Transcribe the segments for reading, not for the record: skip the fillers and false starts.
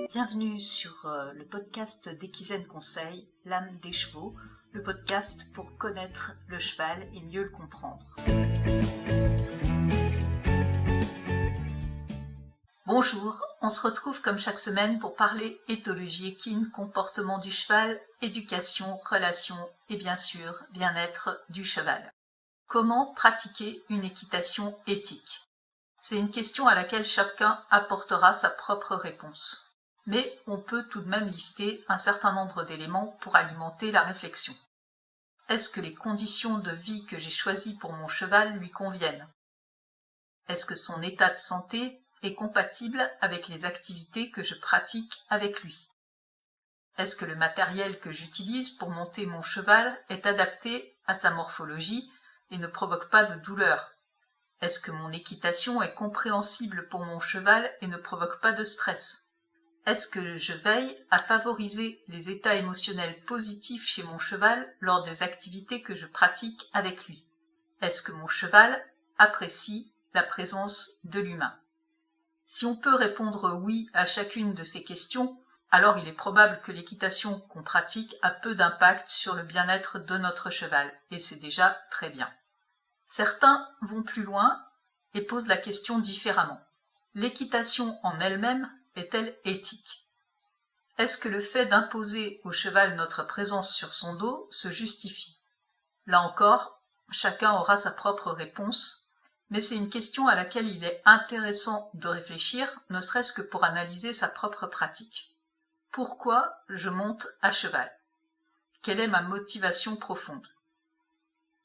Bienvenue sur le podcast d'Equizen Conseil, l'âme des chevaux, le podcast pour connaître le cheval et mieux le comprendre. Bonjour, on se retrouve comme chaque semaine pour parler éthologie équine, comportement du cheval, éducation, relations et bien sûr bien-être du cheval. Comment pratiquer une équitation éthique ? C'est une question à laquelle chacun apportera sa propre réponse. Mais on peut tout de même lister un certain nombre d'éléments pour alimenter la réflexion. Est-ce que les conditions de vie que j'ai choisies pour mon cheval lui conviennent ? Est-ce que son état de santé est compatible avec les activités que je pratique avec lui ? Est-ce que le matériel que j'utilise pour monter mon cheval est adapté à sa morphologie et ne provoque pas de douleur ? Est-ce que mon équitation est compréhensible pour mon cheval et ne provoque pas de stress ? Est-ce que je veille à favoriser les états émotionnels positifs chez mon cheval lors des activités que je pratique avec lui ? Est-ce que mon cheval apprécie la présence de l'humain ? Si on peut répondre oui à chacune de ces questions, alors il est probable que l'équitation qu'on pratique a peu d'impact sur le bien-être de notre cheval, et c'est déjà très bien. Certains vont plus loin et posent la question différemment. L'équitation en elle-même est-elle éthique ? Est-ce que le fait d'imposer au cheval notre présence sur son dos se justifie ? Là encore, chacun aura sa propre réponse, mais c'est une question à laquelle il est intéressant de réfléchir, ne serait-ce que pour analyser sa propre pratique. Pourquoi je monte à cheval ? Quelle est ma motivation profonde ?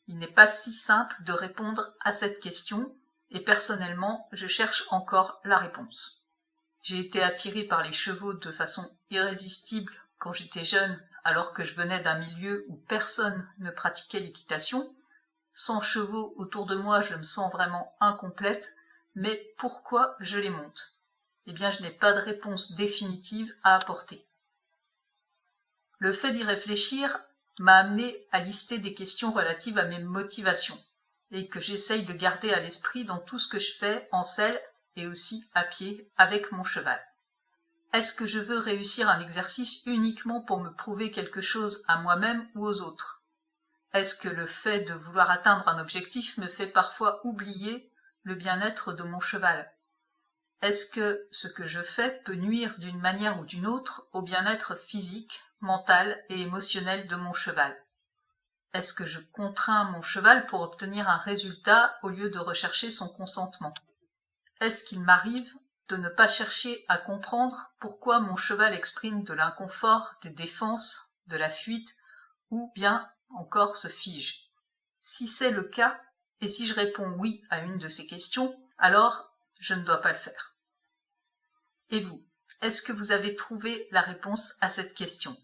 Il n'est pas si simple de répondre à cette question, et personnellement, je cherche encore la réponse. J'ai été attirée par les chevaux de façon irrésistible quand j'étais jeune, alors que je venais d'un milieu où personne ne pratiquait l'équitation. Sans chevaux autour de moi, je me sens vraiment incomplète, mais pourquoi je les monte ? Eh bien, je n'ai pas de réponse définitive à apporter. Le fait d'y réfléchir m'a amené à lister des questions relatives à mes motivations, et que j'essaye de garder à l'esprit dans tout ce que je fais en selle et aussi à pied avec mon cheval. Est-ce que je veux réussir un exercice uniquement pour me prouver quelque chose à moi-même ou aux autres ? Est-ce que le fait de vouloir atteindre un objectif me fait parfois oublier le bien-être de mon cheval ? Est-ce que ce que je fais peut nuire d'une manière ou d'une autre au bien-être physique, mental et émotionnel de mon cheval ? Est-ce que je contrains mon cheval pour obtenir un résultat au lieu de rechercher son consentement ? Est-ce qu'il m'arrive de ne pas chercher à comprendre pourquoi mon cheval exprime de l'inconfort, des défenses, de la fuite, ou bien encore se fige ? Si c'est le cas, et si je réponds oui à une de ces questions, alors je ne dois pas le faire. Et vous, est-ce que vous avez trouvé la réponse à cette question ?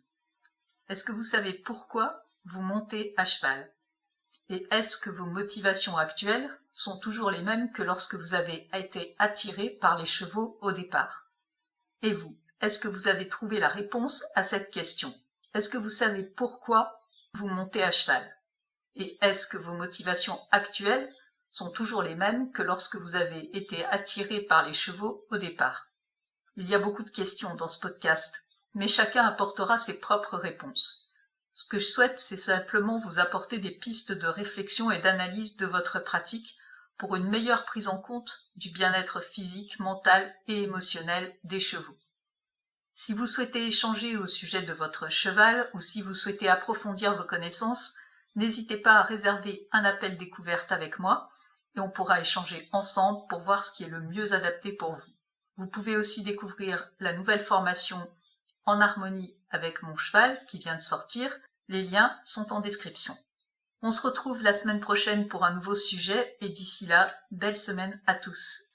Est-ce que vous savez pourquoi vous montez à cheval ? Et est-ce que vos motivations actuelles sont toujours les mêmes que lorsque vous avez été attiré par les chevaux au départ ? Et vous, est-ce que vous avez trouvé la réponse à cette question ? Est-ce que vous savez pourquoi vous montez à cheval ? Et est-ce que vos motivations actuelles sont toujours les mêmes que lorsque vous avez été attiré par les chevaux au départ ? Il y a beaucoup de questions dans ce podcast, mais chacun apportera ses propres réponses. Ce que je souhaite, c'est simplement vous apporter des pistes de réflexion et d'analyse de votre pratique pour une meilleure prise en compte du bien-être physique, mental et émotionnel des chevaux. Si vous souhaitez échanger au sujet de votre cheval ou si vous souhaitez approfondir vos connaissances, n'hésitez pas à réserver un appel découverte avec moi et on pourra échanger ensemble pour voir ce qui est le mieux adapté pour vous. Vous pouvez aussi découvrir la nouvelle formation En harmonie avec mon cheval qui vient de sortir. Les liens sont en description. On se retrouve la semaine prochaine pour un nouveau sujet et d'ici là, belle semaine à tous.